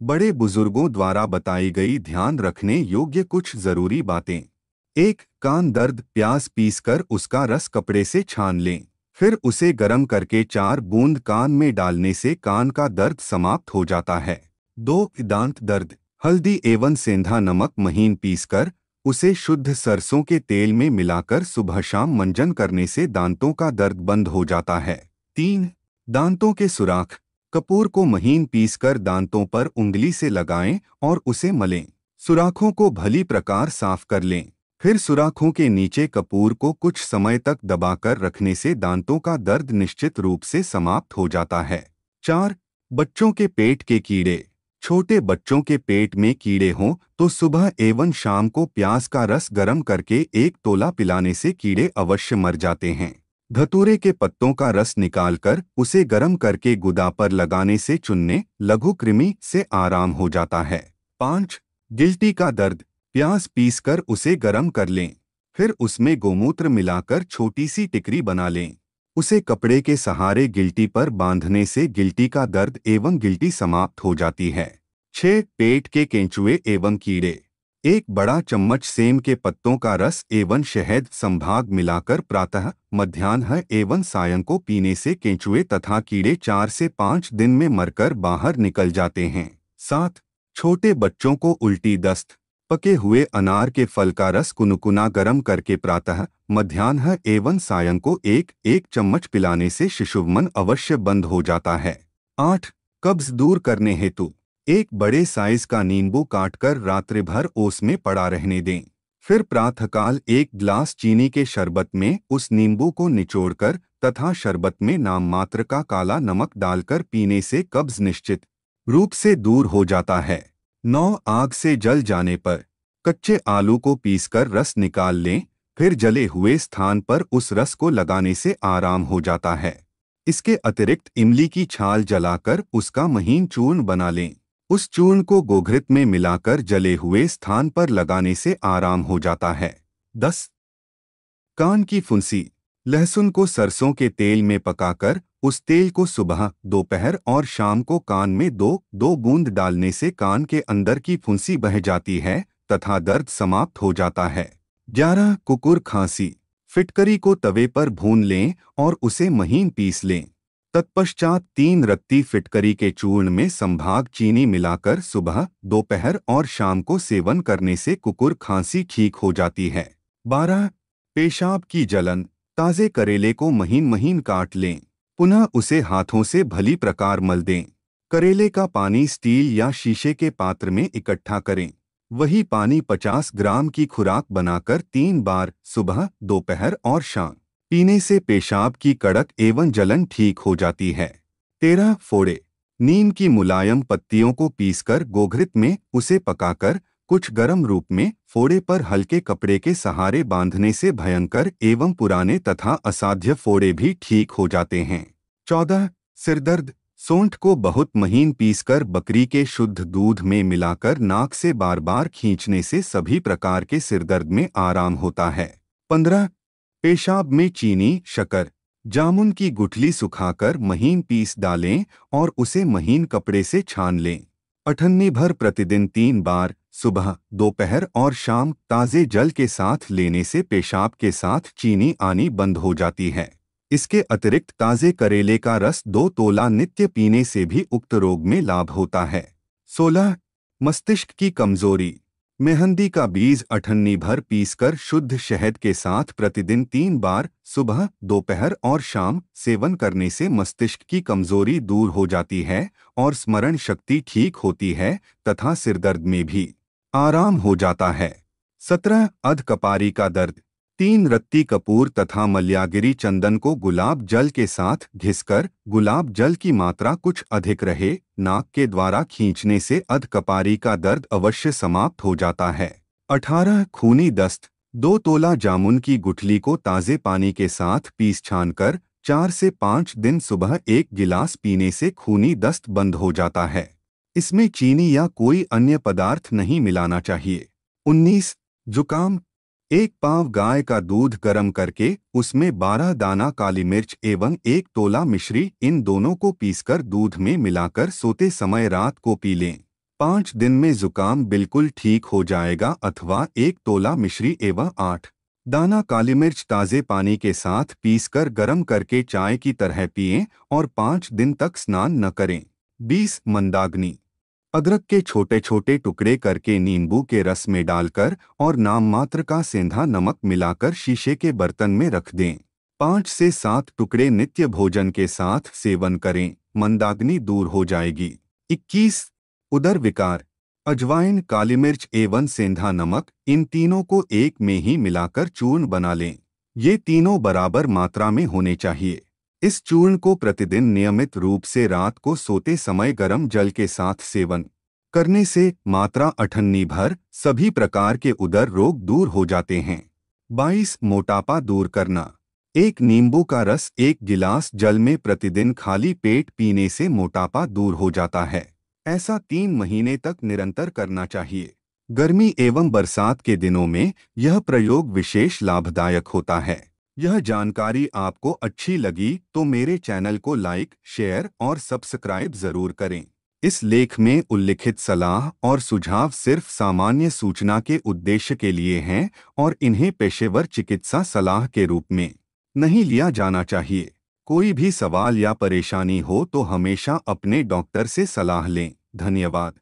बड़े बुजुर्गों द्वारा बताई गई ध्यान रखने योग्य कुछ जरूरी बातें। 1. कान दर्द प्याज पीसकर उसका रस कपड़े से छान लें। फिर उसे गर्म करके 4 बूंद कान में डालने से कान का दर्द समाप्त हो जाता है। 2. दांत दर्द हल्दी एवं सेंधा नमक महीन पीसकर उसे शुद्ध सरसों के तेल में मिलाकर सुबह शाम मंजन करने से दांतों का दर्द बंद हो जाता है। 3. दांतों के सुराख कपूर को महीन पीसकर दांतों पर उंगली से लगाएं और उसे मलें। सुराखों को भली प्रकार साफ कर लें। फिर सुराखों के नीचे कपूर को कुछ समय तक दबाकर रखने से दांतों का दर्द निश्चित रूप से समाप्त हो जाता है। 4. बच्चों के पेट के कीड़े छोटे बच्चों के पेट में कीड़े हों तो सुबह एवं शाम को प्याज का रस गर्म करके 1 तोला पिलाने से कीड़े अवश्य मर जाते हैं। धतूरे के पत्तों का रस निकालकर उसे गर्म करके गुदा पर लगाने से चुन्ने लघु कृमि से आराम हो जाता है। 5. गिल्टी का दर्द प्याज पीसकर उसे गर्म कर लें। फिर उसमें गोमूत्र मिलाकर छोटी सी टिकरी बना लें। उसे कपड़े के सहारे गिल्टी पर बांधने से गिल्टी का दर्द एवं गिल्टी समाप्त हो जाती है। 6. पेट के केंचुए एवं कीड़े 1 बड़ा चम्मच सेम के पत्तों का रस एवं शहद संभाग मिलाकर प्रातः मध्याह्न एवं सायं को पीने से केंचुए तथा कीड़े 4 से 5 दिन में मरकर बाहर निकल जाते हैं। 7. छोटे बच्चों को उल्टी दस्त पके हुए अनार के फल का रस कुनकुना गर्म करके प्रातः मध्याह्न एवं सायं को 1-1 चम्मच पिलाने से शिशुमन अवश्य बंद हो जाता है। 8. कब्ज दूर करने हेतु 1 बड़े साइज का नींबू काटकर रात्रि भर ओस में पड़ा रहने दें। फिर प्रातःकाल 1 गिलास चीनी के शरबत में उस नींबू को निचोड़कर तथा शरबत में नाम मात्र का काला नमक डालकर पीने से कब्ज निश्चित रूप से दूर हो जाता है। 9. आग से जल जाने पर कच्चे आलू को पीसकर रस निकाल लें। फिर जले हुए स्थान पर उस रस को लगाने से आराम हो जाता है। इसके अतिरिक्त इमली की छाल जलाकर उसका महीन चूर्ण बना लें। उस चूर्ण को गोघृत में मिलाकर जले हुए स्थान पर लगाने से आराम हो जाता है। 10. कान की फुंसी लहसुन को सरसों के तेल में पकाकर उस तेल को सुबह दोपहर और शाम को कान में 2-2 बूंद डालने से कान के अंदर की फुंसी बह जाती है तथा दर्द समाप्त हो जाता है। 11. कुकुर खांसी फिटकरी को तवे पर भून लें और उसे महीन पीस लें। तत्पश्चात 3 रत्ती फिटकरी के चूर्ण में संभाग चीनी मिलाकर सुबह दोपहर और शाम को सेवन करने से कुकुर खांसी ठीक हो जाती है। 12. पेशाब की जलन ताजे करेले को महीन महीन काट लें। पुनः उसे हाथों से भली प्रकार मल दें। करेले का पानी स्टील या शीशे के पात्र में इकट्ठा करें। वही पानी 50 ग्राम की खुराक बनाकर 3 बार सुबह दोपहर और शाम पीने से पेशाब की कड़क एवं जलन ठीक हो जाती है। 13. फोड़े नीम की मुलायम पत्तियों को पीसकर गोघृत में उसे पकाकर कुछ गर्म रूप में फोड़े पर हल्के कपड़े के सहारे बांधने से भयंकर एवं पुराने तथा असाध्य फोड़े भी ठीक हो जाते हैं। 14. सिरदर्द सोंठ को बहुत महीन पीसकर बकरी के शुद्ध दूध में मिलाकर नाक से बार बार खींचने से सभी प्रकार के सिरदर्द में आराम होता है। 15. पेशाब में चीनी शक्कर जामुन की गुठली सुखाकर महीन पीस डालें और उसे महीन कपड़े से छान लें। 18 भर प्रतिदिन 3 बार सुबह दोपहर और शाम ताजे जल के साथ लेने से पेशाब के साथ चीनी आनी बंद हो जाती है। इसके अतिरिक्त ताजे करेले का रस 2 तोला नित्य पीने से भी उक्त रोग में लाभ होता है। 16. मस्तिष्क की कमजोरी मेहंदी का बीज 18 भर पीसकर शुद्ध शहद के साथ प्रतिदिन 3 बार सुबह दोपहर और शाम सेवन करने से मस्तिष्क की कमजोरी दूर हो जाती है और स्मरण शक्ति ठीक होती है तथा सिरदर्द में भी आराम हो जाता है। 17. अधकपारी का दर्द 3 रत्ती कपूर तथा मल्यागिरी चंदन को गुलाब जल के साथ घिसकर गुलाब जल की मात्रा कुछ अधिक रहे नाक के द्वारा खींचने से अधकपारी का दर्द अवश्य समाप्त हो जाता है। 18. खूनी दस्त 2 तोला जामुन की गुठली को ताजे पानी के साथ पीस छानकर 4 से 5 दिन सुबह 1 गिलास पीने से खूनी दस्त बंद हो जाता है। इसमें चीनी या कोई अन्य पदार्थ नहीं मिलाना चाहिए। 19. जुकाम 1 पाव गाय का दूध गर्म करके उसमें 12 दाना काली मिर्च एवं 1 तोला मिश्री इन दोनों को पीसकर दूध में मिलाकर सोते समय रात को पी लें। 5 दिन में जुकाम बिल्कुल ठीक हो जाएगा। अथवा 1 तोला मिश्री एवं 8 दाना काली मिर्च ताज़े पानी के साथ पीसकर गर्म करके चाय की तरह पिएं और 5 दिन तक स्नान न करें। 20 मंदाग्नि। अदरक के छोटे छोटे टुकड़े करके नींबू के रस में डालकर और नाम मात्र का सेंधा नमक मिलाकर शीशे के बर्तन में रख दें। 5 से 7 टुकड़े नित्य भोजन के साथ सेवन करें, मंदाग्नि दूर हो जाएगी। 21 उदर विकार। अजवाइन, काली मिर्च एवं सेंधा नमक, इन तीनों को एक में ही मिलाकर चूर्ण बना लें। ये तीनों बराबर मात्रा में होने चाहिए। इस चूर्ण को प्रतिदिन नियमित रूप से रात को सोते समय गर्म जल के साथ सेवन करने से मात्रा अठन्नी भर सभी प्रकार के उदर रोग दूर हो जाते हैं। 22 मोटापा दूर करना। एक नींबू का रस 1 गिलास जल में प्रतिदिन खाली पेट पीने से मोटापा दूर हो जाता है। ऐसा 3 महीने तक निरंतर करना चाहिए। गर्मी एवं बरसात के दिनों में यह प्रयोग विशेष लाभदायक होता है। यह जानकारी आपको अच्छी लगी तो मेरे चैनल को लाइक, शेयर और सब्सक्राइब जरूर करें। इस लेख में उल्लिखित सलाह और सुझाव सिर्फ सामान्य सूचना के उद्देश्य के लिए हैं और इन्हें पेशेवर चिकित्सा सलाह के रूप में नहीं लिया जाना चाहिए। कोई भी सवाल या परेशानी हो तो हमेशा अपने डॉक्टर से सलाह लें। धन्यवाद।